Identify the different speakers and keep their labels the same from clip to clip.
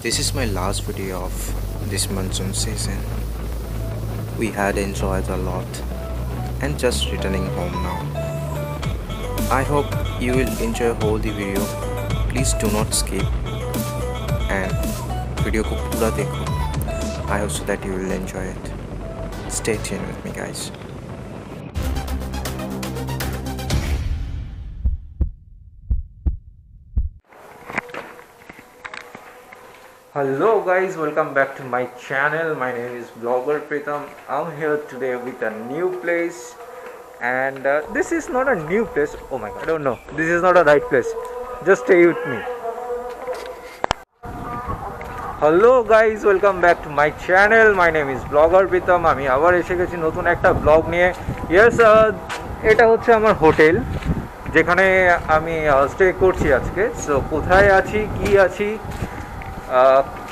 Speaker 1: This is my last video of this monsoon season. We had enjoyed a lot and just returning home now. I hope you will enjoy whole the video. Please do not skip and video ko pura dekho. I hope so that you will enjoy it. Stay tuned with me, guys. Hello guys, welcome back to my channel. My name is Blogger Pritam. I'm here today with a new place, and this is not a new place. Oh my god, I don't know, this is not a right place. Just stay with me. Hello guys, welcome back to my channel. My name is Blogger Pritam. আমি আবার এসে গেছি নতুন একটা blog নিয়ে। Yes, এটা হচ্ছে আমার হোটেল যেখানে আমি স্টে করছি আজকে। সো কোথায় আছি, কি আছি,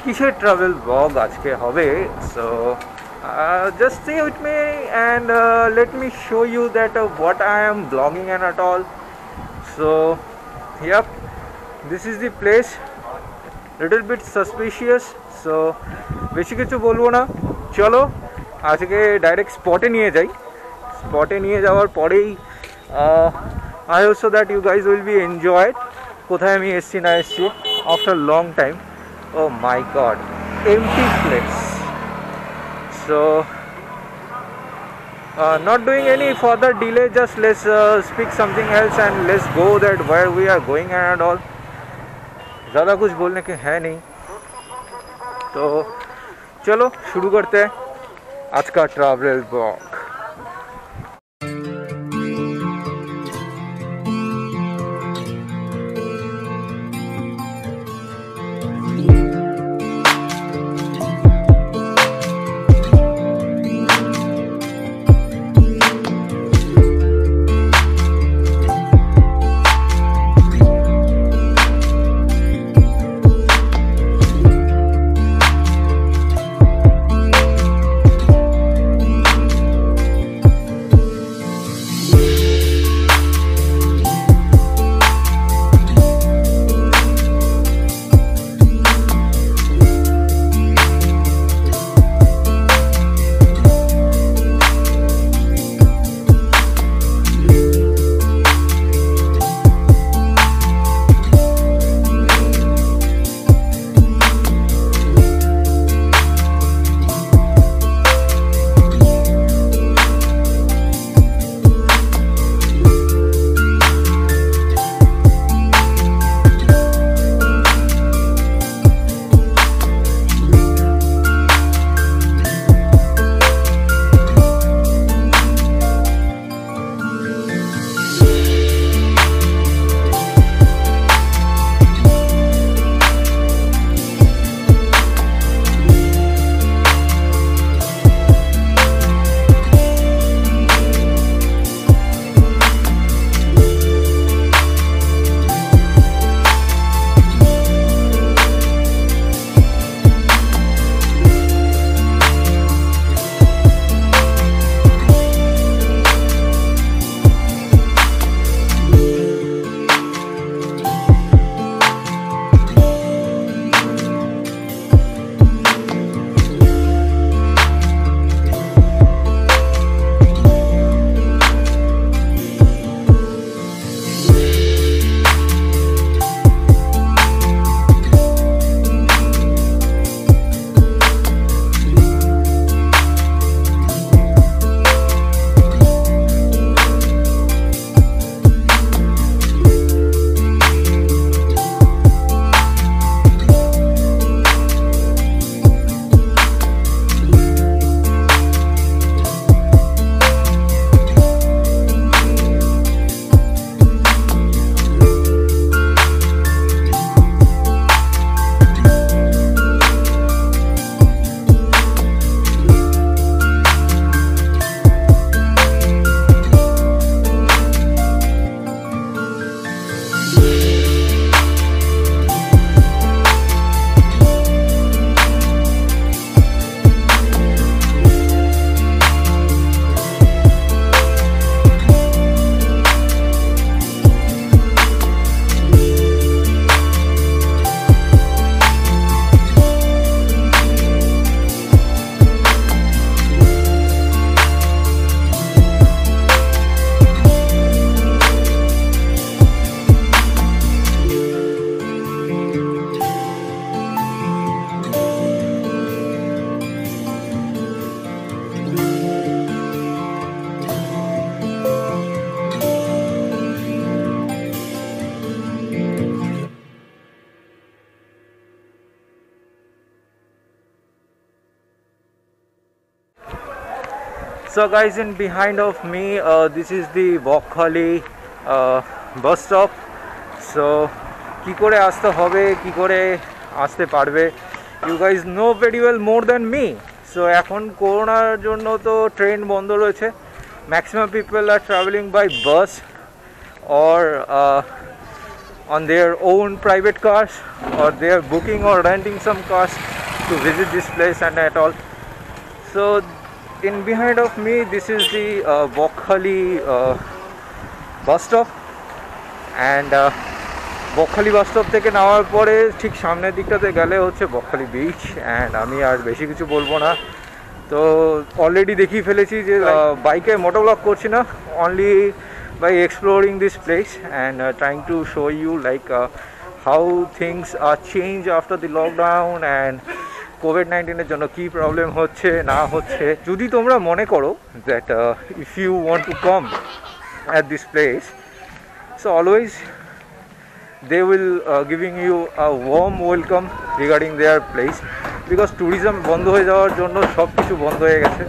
Speaker 1: কিসের ট্রাভেল ব্লগ আজকে হবে। So just stay with me and let me show you that what I am vlogging and at all. So yep, this is the place. Little bit suspicious, so বেশি কিছু বলবো না, চলো আজকে ডাইরেক্ট স্পটে নিয়ে যাই। স্পটে নিয়ে যাওয়ার পরেই I hope so that you guys will be enjoyed কোথায় আমি এসছি না এসছি after long time. Oh my god, empty place. So not doing any further delay, just let's speak something else and let's go that where we are going and all. ज़्यादा कुछ बोलने के है नहीं, तो चलो शुरू करते हैं आज का travel blog. So guys, in behind of me, this is the Bokhali bus stop. So কি করে আসতে হবে, কি করে আসতে পারবে, you guys know very well more than me. So এখন করোনার জন্য তো ট্রেন বন্ধ রয়েছে. Maximum people are traveling by bus or on their own private cars, or they are booking or renting some cars to visit this place and at all. So in behind of me, this is the Bokhali bus stop, and Bakkhali bus stop থেকে নামার পরে ঠিক সামনের দিকটাতে গেলে হচ্ছে Bakkhali beach, and আমি আর বেশি কিছু বলবো না. তো অলরেডি দেখিয়ে ফেলেছি যে বাইকে মোটোব্লগ করছি না, only by exploring this place and trying to show you like how things are change after the lockdown and কোভিড-19-এর জন্য কী প্রবলেম হচ্ছে না হচ্ছে. যদি তোমরা মনে করো that if you want to come at this place, so always they will giving you a warm welcome regarding their place, because tourism বন্ধ হয়ে যাওয়ার জন্য সব কিছু বন্ধ হয়ে গেছে.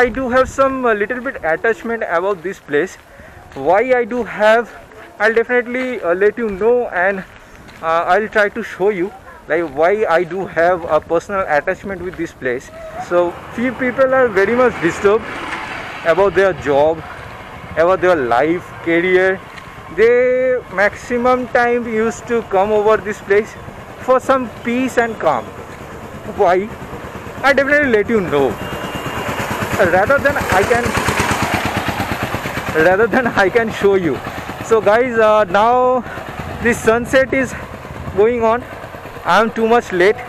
Speaker 1: I do have some little bit attachment about this place. Why I do have, I'll definitely let you know, and I'll try to show you like why I do have a personal attachment with this place. So few people are very much disturbed about their job, about their life, career. They maximum time used to come over this place for some peace and calm. Why? I definitely let you know. Rather than I can show you. So guys, now the sunset is going on. I am too much late,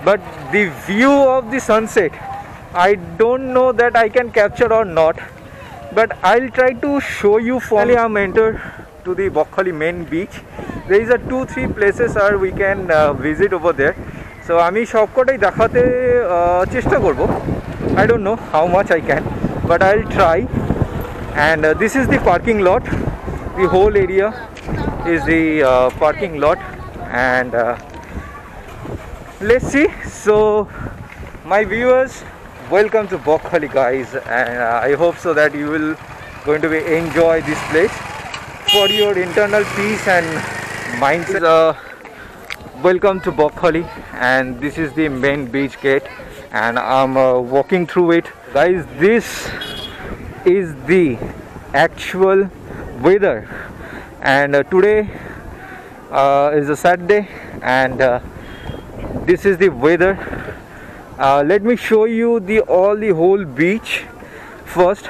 Speaker 1: but the view of the sunset, I don't know that I can capture or not, but I'll try to show you. Finally I'm entered to the Bokhali main beach. There is a 2-3 places we can visit over there. So আমি সবকটাই দেখাতে চেষ্টা করব. I don't know how much I can, but I'll try. And this is the parking lot. The whole area is the parking lot, and let's see. So my viewers, welcome to Bokhali guys, and I hope so that you will going to be enjoy this place for your internal peace and mindset. Welcome to Bokhali, and this is the main beach gate, and I'm walking through it. Guys, this is the actual weather, and today is a Saturday, and this is the weather. Let me show you the whole beach first,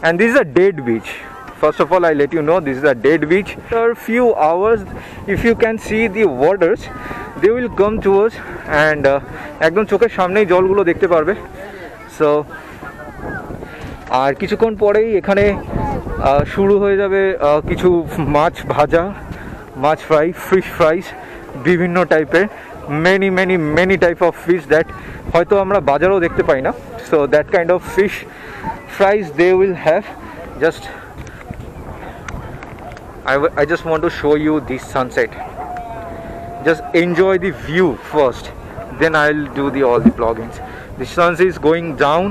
Speaker 1: and this is a dead beach. First of all, I let you know this is a dead beach. After a few hours, if you can see the waters, they will come to us, and একদম চোখের সামনেই জলগুলো দেখতে পারবে. So আর কিছুক্ষণ পরেই এখানে শুরু হয়ে যাবে কিছু মাছ ভাজা, মাছ ফ্রাই, ফিশ ফ্রাইস, বিভিন্ন টাইপের many type of fish that হয়তো আমরা বাজারেও দেখতে পাই না. So that kind of fish fries they will have. Just I just want to show you this sunset. Just enjoy the view first, then I'll do all the vloggings. The sun is going down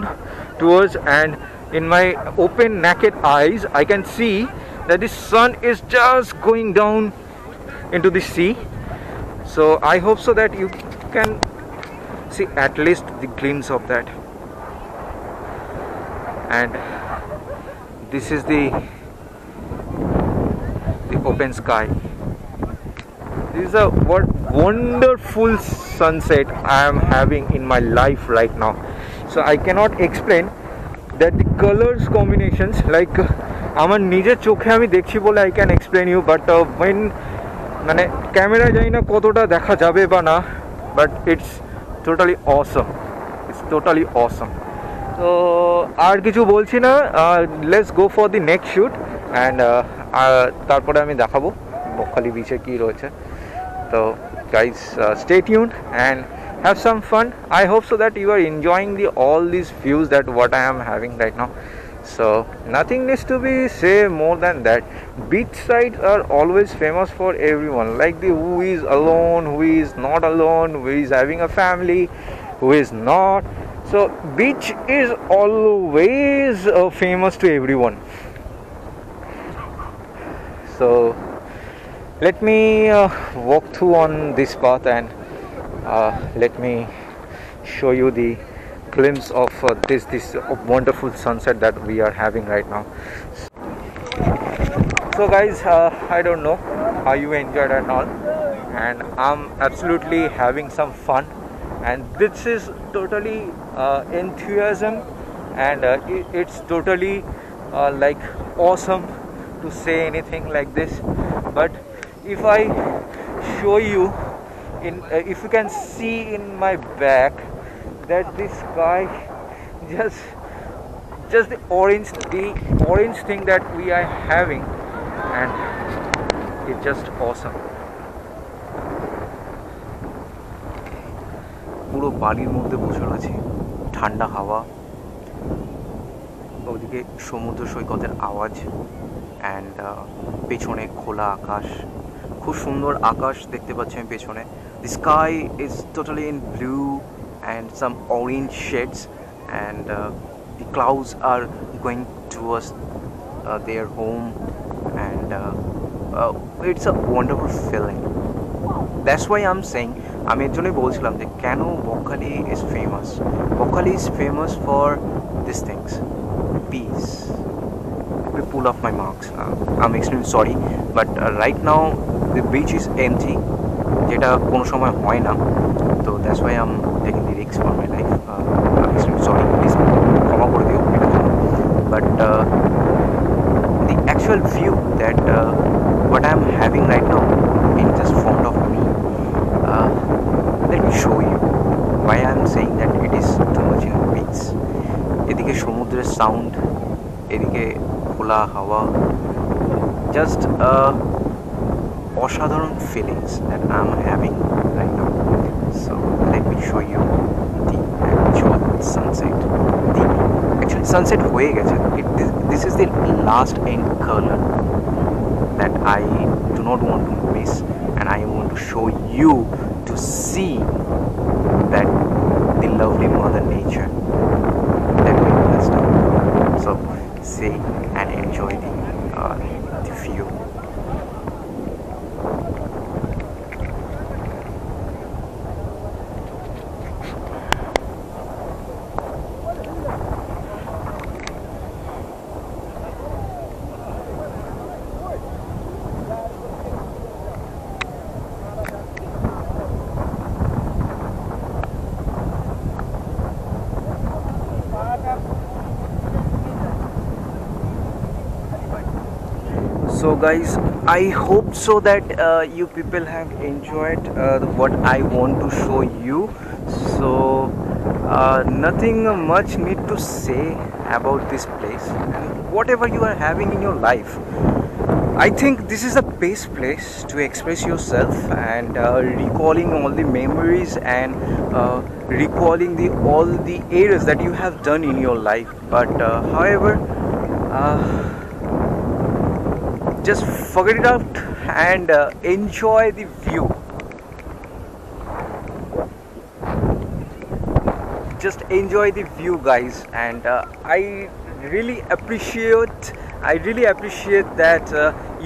Speaker 1: towards, and in my open naked eyes I can see that the sun is just going down into the sea. So I hope so that you can see at least the glimpse of that. And this is the open sky. This is a wonderful sunset I am having in my life right now. So I cannot explain that the colors combinations, like আমার নিজের চোখে আমি দেখছি বলে I can explain you, but when মানে ক্যামেরায় জানি না কতটা দেখা যাবে বা না, but it's totally awesome. তো আর কিছু বলছি না, let's go for the next shoot, and তারপরে আমি দেখাবো বকখালি বিচে কি রয়েছে. তো guys, stay tuned and have some fun. I hope so that you are enjoying all these views that what I am having right now. So nothing needs to be say more than that. Beach sides are always famous for everyone, like who is alone, who is not alone, who is having a family, who is not. So beach is always famous to everyone. So let me walk through on this path, and let me show you the glimpse of this wonderful sunset that we are having right now. So guys, I don't know how you enjoyed and all, and I'm absolutely having some fun, and this is totally enthusiasm, and it's totally like awesome to say anything like this. But if I show you in if you can see in my back that this sky, just the orange thing that we are having, and it's just awesome. পুরো বালির মধ্যে বসে রয়েছি, ঠান্ডা হাওয়া, ওদিকে সমুদ্র সৈকতের আওয়াজ, অ্যান্ড পেছনে খোলা আকাশ, খুব সুন্দর আকাশ দেখতে পাচ্ছি আমি পেছনে. The sky is totally in blue and some orange shades, and the clouds are going towards their home, and it's a wonderful feeling. That's why I'm saying, আমি এর জন্যই বলছিলাম যে কেন Bakkhali is famous. Bakkhali is famous for these things. Peace. Let me pull off my marks. I'm extremely sorry, but right now the beach is empty, যেটা কোনো সময় হয় না. So that's why I'm taking the risks for my life. I'm extremely sorry. Please ক্ষমা করে দিও এটার জন্য. But the actual view that what I'm having right now in just front of me, let me show you why I'm saying that it is too much in peace. এদিকে সমুদ্রের sound, এদিকে খোলা হাওয়া, just অসাধারণ feelings that I'm having right now. So let me show you the actual sunset. The actual sunset হয়ে গেছে. This is the last end color that I do not want to miss, and I want to show you to see that the lovely mother nature that we blessed up. So see and enjoy the view. So guys, I hope so that you people have enjoyed what I want to show you. So nothing much need to say about this place, and whatever you are having in your life, I think this is the best place to express yourself, and recalling all the memories, and recalling all the errors that you have done in your life. But however, just forget it out and enjoy the view. Just enjoy the view, guys, and I really appreciate that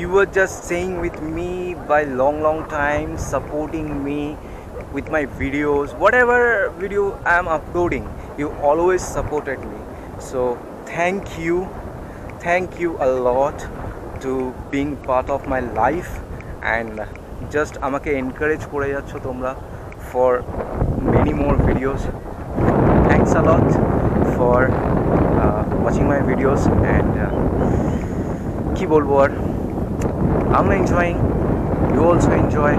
Speaker 1: you were just staying with me by long time, supporting me with my videos. Whatever video I am uploading, you always supported me. So thank you a lot to being part of my life, and just আমাকে encourage করে যাচ্ছ তোমরা for many more videos. Thanks a lot for watching my videos, and কি বলবো আর, I'm enjoying, you also enjoy,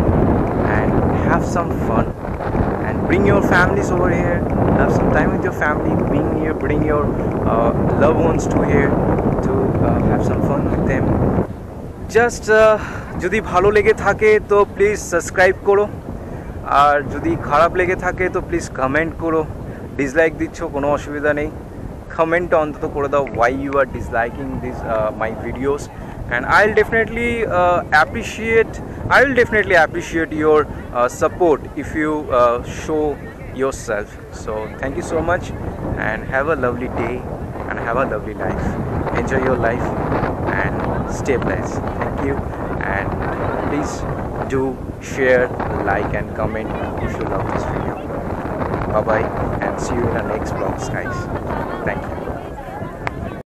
Speaker 1: and have some fun, and bring your families over here, have some time with your family, bring your loved ones to here to have some fun with them. Just যদি ভালো লেগে থাকে তো please subscribe করো, আর যদি খারাপ লেগে থাকে তো প্লিজ কমেন্ট করো. ডিসলাইক দিচ্ছ কোনো অসুবিধা নেই, কমেন্ট অন্তত করে দাও why you are disliking this my videos, and I'll definitely appreciate your support if you show
Speaker 2: yourself. So thank you so much, and have a lovely day and have a lovely life. Enjoy your life and stay blessed. Thank you, and please do share, like and comment if you love this video. Bye bye, and see you in the next vlogs, guys. Thank you.